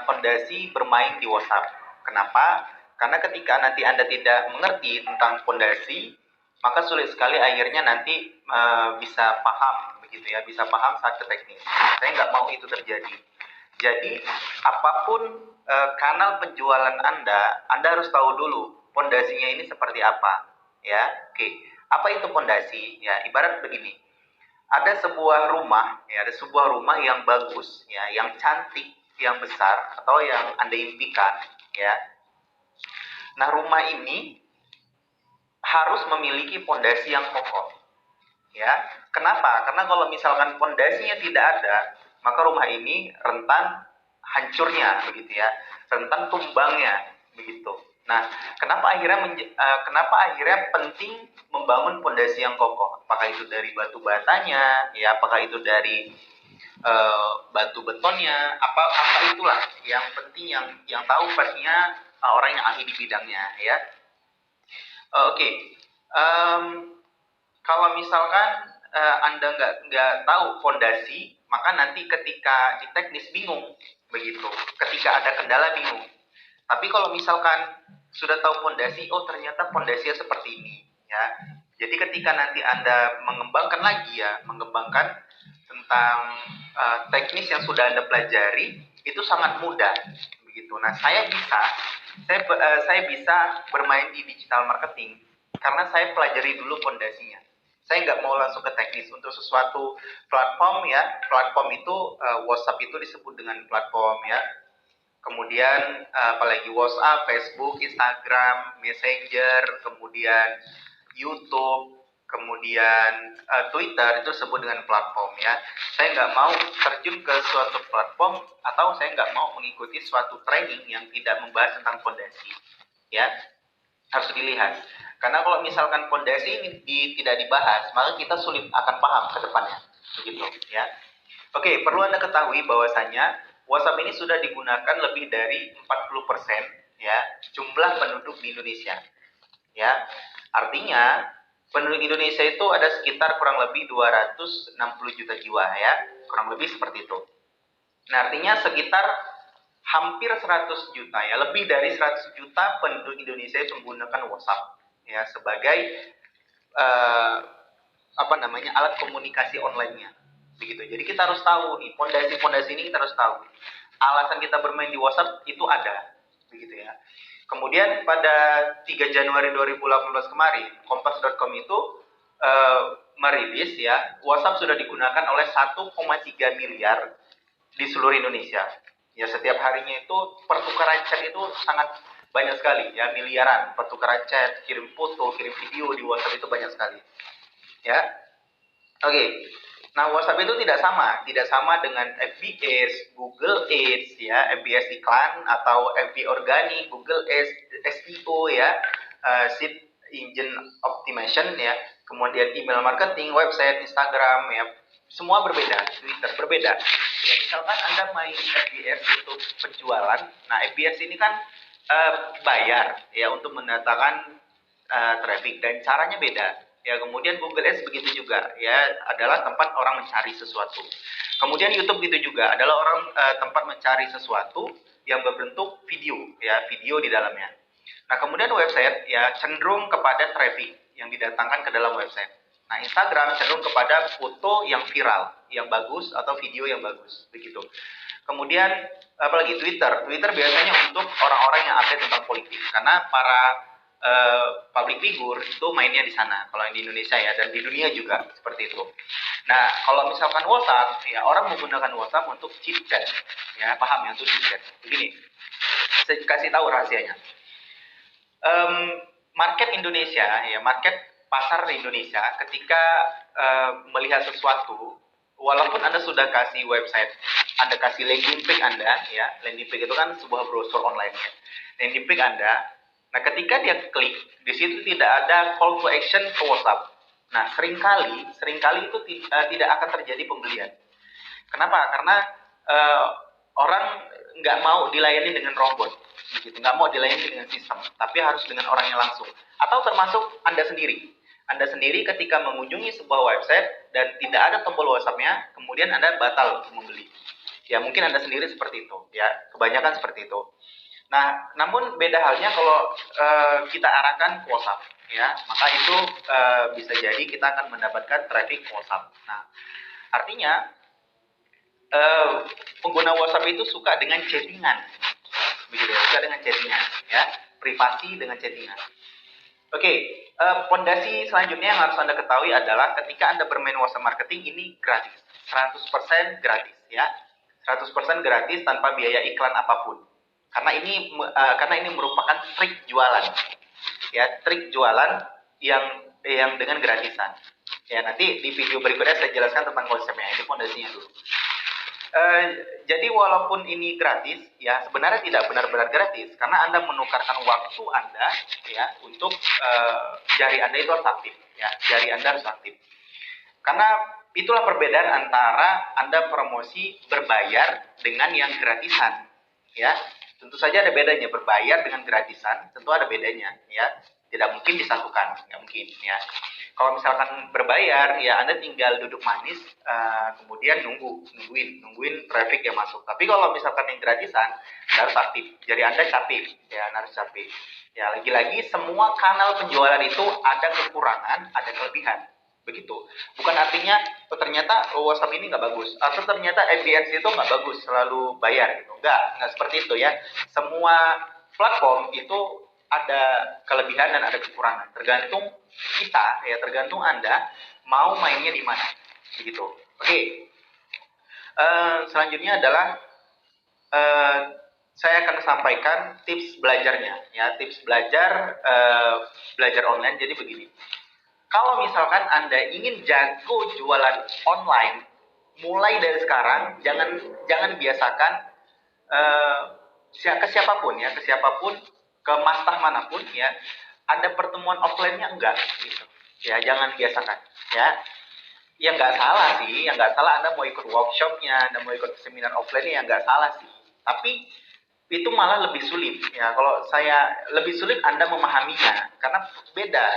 pondasi bermain di WhatsApp. Kenapa? Karena ketika nanti Anda tidak mengerti tentang pondasi, maka sulit sekali akhirnya nanti bisa paham begitu ya, bisa paham saat ke teknis. Saya nggak mau itu terjadi. Jadi apapun kanal penjualan Anda harus tahu dulu pondasinya ini seperti apa, ya. Oke, apa itu pondasi? Ya, ibarat begini. Ada sebuah rumah yang bagus, ya, yang cantik, yang besar atau yang Anda impikan, ya. Nah, rumah ini harus memiliki pondasi yang kokoh, ya. Kenapa? Karena kalau misalkan pondasinya tidak ada, maka rumah ini rentan hancurnya, begitu ya, rentan tumbangnya, begitu. Nah, kenapa akhirnya penting membangun pondasi yang kokoh? Apakah itu dari batu batanya, ya, apakah itu dari batu betonnya, apa itulah yang penting, yang tahu pastinya orang yang ahli di bidangnya, ya. Oke. Kalau misalkan Anda nggak tahu fondasi, maka nanti ketika di teknis bingung, begitu. Ketika ada kendala bingung. Tapi kalau misalkan sudah tahu fondasi, oh ternyata fondasinya seperti ini, ya. Jadi ketika nanti Anda mengembangkan tentang teknis yang sudah Anda pelajari, itu sangat mudah, begitu. Nah, saya bisa bermain di digital marketing karena saya pelajari dulu fondasinya. Saya nggak mau langsung ke teknis untuk sesuatu platform, ya. Platform itu WhatsApp itu disebut dengan platform, ya. Kemudian apalagi WhatsApp, Facebook, Instagram, Messenger, kemudian YouTube, kemudian Twitter itu disebut dengan platform, ya. Saya nggak mau terjun ke suatu platform atau saya nggak mau mengikuti suatu training yang tidak membahas tentang fondasi, ya. Harus dilihat. Karena kalau misalkan fondasi ini tidak dibahas, maka kita sulit akan paham ke depannya, begitu, ya. Oke, perlu Anda ketahui bahwasanya WhatsApp ini sudah digunakan lebih dari 40%, ya, jumlah penduduk di Indonesia, ya. Artinya penduduk Indonesia itu ada sekitar kurang lebih 260 juta jiwa, ya, kurang lebih seperti itu. Nah, artinya sekitar hampir 100 juta, ya, lebih dari 100 juta penduduk Indonesia itu menggunakan WhatsApp, ya, sebagai alat komunikasi online-nya, begitu. Jadi kita harus tahu nih pondasi ini, kita harus tahu alasan kita bermain di WhatsApp itu ada, begitu ya. Kemudian pada 3 Januari 2018 kemarin, Kompas.com itu merilis, ya, WhatsApp sudah digunakan oleh 1,3 miliar di seluruh Indonesia. Ya, setiap harinya itu pertukaran chat itu sangat banyak sekali, ya, miliaran pertukaran chat, kirim foto, kirim video di WhatsApp itu banyak sekali, ya. Oke. Nah, WhatsApp itu tidak sama dengan FB Ads, Google Ads, ya, FB Ads iklan atau FB organik, Google Ads, SEO, ya, search engine optimization, ya, kemudian email marketing, website, Instagram, ya, semua berbeda, Twitter berbeda. Ya, misalkan Anda main FB Ads untuk penjualan, nah FB Ads ini kan bayar, ya, untuk mendatangkan traffic, dan caranya beda. Ya, kemudian Google Ads begitu juga, ya, adalah tempat orang mencari sesuatu. Kemudian YouTube gitu juga adalah tempat mencari sesuatu yang berbentuk video, ya, video di dalamnya. Nah, kemudian website, ya, cenderung kepada traffic yang didatangkan ke dalam website. Nah, Instagram cenderung kepada foto yang viral, yang bagus, atau video yang bagus, begitu. Kemudian apalagi Twitter biasanya untuk orang-orang yang update tentang politik, karena para public figure itu mainnya di sana kalau yang di Indonesia, ya, dan di dunia juga seperti itu. Nah, kalau misalkan WhatsApp, ya, orang menggunakan WhatsApp untuk chit chat, ya, paham ya, untuk chit chat. Begini, saya kasih tahu rahasianya. Market Indonesia, ya, market pasar di Indonesia ketika melihat sesuatu, walaupun Anda sudah kasih website, Anda kasih landing page Anda, ya, landing page itu kan sebuah browser online, ya. Landing page Anda, nah, ketika dia klik, di situ tidak ada call to action ke WhatsApp. Nah, seringkali itu tidak akan terjadi pembelian. Kenapa? Karena orang nggak mau dilayani dengan robot, gitu. Nggak mau dilayani dengan sistem, tapi harus dengan orangnya langsung. Atau termasuk Anda sendiri. Anda sendiri ketika mengunjungi sebuah website dan tidak ada tombol WhatsApp-nya, kemudian Anda batal untuk membeli. Ya mungkin Anda sendiri seperti itu, ya kebanyakan seperti itu. Nah, namun beda halnya kalau kita arahkan ke WhatsApp, ya maka itu bisa jadi kita akan mendapatkan traffic WhatsApp. Nah, artinya pengguna WhatsApp itu suka dengan chattingan, begitu ya, suka dengan chattingan, ya privasi dengan chattingan. Oke, pondasi selanjutnya yang harus Anda ketahui adalah ketika Anda bermain WhatsApp marketing ini gratis, 100% gratis ya. 100% gratis tanpa biaya iklan apapun. Karena ini merupakan trik jualan. Ya, trik jualan yang dengan gratisan. Ya, nanti di video berikutnya saya jelaskan tentang konsepnya. Ini pondasinya dulu. Jadi walaupun ini gratis, ya sebenarnya tidak benar-benar gratis karena Anda menukarkan waktu Anda, ya untuk jari Anda itu harus aktif, ya jari Anda harus aktif. Karena itulah perbedaan antara Anda promosi berbayar dengan yang gratisan, ya tentu saja ada bedanya berbayar dengan gratisan, tentu ada bedanya, ya tidak mungkin disatukan, nggak mungkin, ya. Kalau misalkan berbayar, ya Anda tinggal duduk manis, kemudian nungguin traffic yang masuk. Tapi kalau misalkan yang gratisan, Anda harus aktif. Jadi Anda capek, ya Anda harus capek. Ya lagi-lagi semua kanal penjualan itu ada kekurangan, ada kelebihan. Begitu. Bukan artinya, ternyata WhatsApp ini nggak bagus, atau ternyata FBX itu nggak bagus, selalu bayar gitu. Nggak seperti itu ya. Semua platform itu ada kelebihan dan ada kekurangan. Tergantung kita, ya tergantung Anda mau mainnya di mana. Begitu. Oke. Selanjutnya adalah saya akan sampaikan tips belajarnya. Ya, tips belajar online. Jadi begini. Kalau misalkan Anda ingin jago jualan online, mulai dari sekarang jangan biasakan ke siapapun ya, ke mastah manapun ya, ada pertemuan offline-nya enggak gitu. Ya, jangan biasakan ya. Yang nggak salah sih, yang nggak salah Anda mau ikut workshopnya, Anda mau ikut seminar offline-nya, yang nggak salah sih. Tapi itu malah lebih sulit ya. Kalau saya lebih sulit Anda memahaminya karena beda.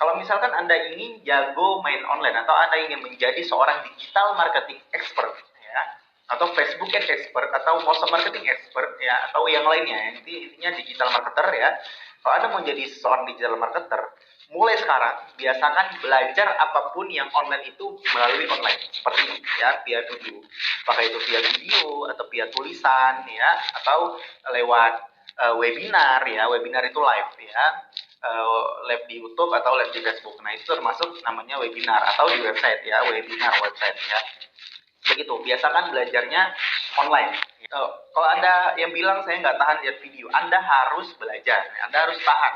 Kalau misalkan Anda ingin jago main online atau Anda ingin menjadi seorang digital marketing expert ya, atau Facebook Ads expert atau WhatsApp marketing expert ya, atau yang lainnya, intinya digital marketer ya. Kalau Anda mau jadi seorang digital marketer, mulai sekarang biasakan belajar apapun yang online itu melalui online seperti ini ya, via video, apakah itu via video atau via tulisan ya, atau lewat webinar ya. Webinar itu live ya, live di YouTube atau live di Facebook. Nah itu termasuk namanya webinar, atau di website ya, webinar website ya. Begitu, biasakan belajarnya online. Kalau Anda yang bilang saya nggak tahan lihat video, Anda harus belajar, Anda harus tahan.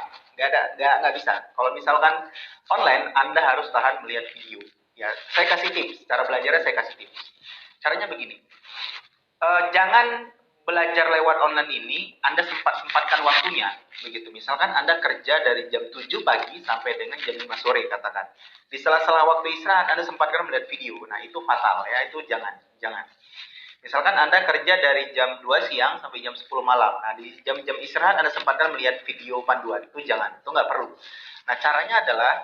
Nggak bisa. Kalau misalkan online, Anda harus tahan melihat video. Ya, saya kasih tips. Cara belajarnya saya kasih tips. Caranya begini. Jangan belajar lewat online ini Anda sempatkan waktunya. Begitu. Misalkan Anda kerja dari jam 7 pagi sampai dengan jam 5 sore katakan. Di sela-sela waktu istirahat Anda sempatkan melihat video. Nah, itu fatal ya, itu jangan. Misalkan Anda kerja dari jam 2 siang sampai jam 10 malam. Nah, di jam-jam istirahat Anda sempatkan melihat video panduan. Itu jangan, itu nggak perlu. Nah, caranya adalah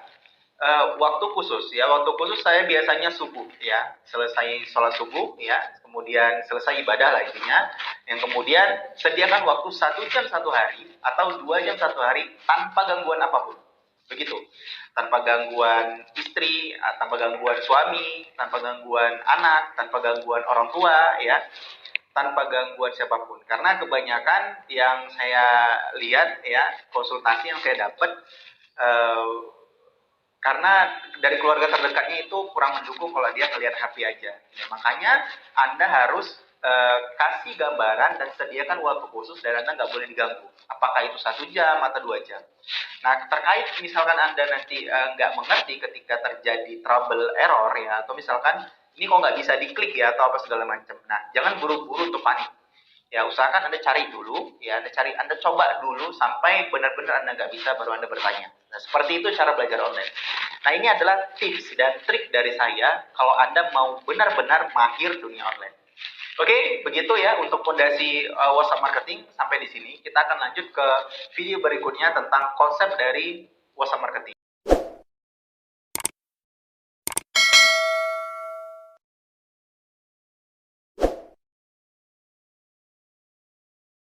waktu khusus ya. Waktu khusus saya biasanya subuh ya. Selesai sholat subuh ya, kemudian selesai ibadah lah intinya. Yang kemudian sediakan waktu 1 jam 1 hari atau 2 jam 1 hari tanpa gangguan apapun. Begitu. Tanpa gangguan istri, tanpa gangguan suami, tanpa gangguan anak, tanpa gangguan orang tua ya, tanpa gangguan siapapun. Karena kebanyakan yang saya lihat ya, konsultasi yang saya dapat karena dari keluarga terdekatnya itu kurang mendukung kalau dia melihat HP aja. Ya, makanya Anda harus kasih gambaran dan sediakan waktu khusus dan Anda nggak boleh diganggu. Apakah itu 1 jam atau 2 jam. Nah, terkait misalkan Anda nanti nggak mengerti ketika terjadi trouble error ya, atau misalkan ini kok nggak bisa diklik ya, atau apa segala macam. Nah, jangan buru-buru untuk panik. Ya, usahakan Anda cari dulu, ya Anda coba dulu sampai benar-benar Anda nggak bisa, baru Anda bertanya. Nah, seperti itu cara belajar online. Nah, ini adalah tips dan trik dari saya kalau Anda mau benar-benar mahir dunia online. Oke, begitu ya untuk fondasi WhatsApp marketing. Sampai di sini, kita akan lanjut ke video berikutnya tentang konsep dari WhatsApp marketing.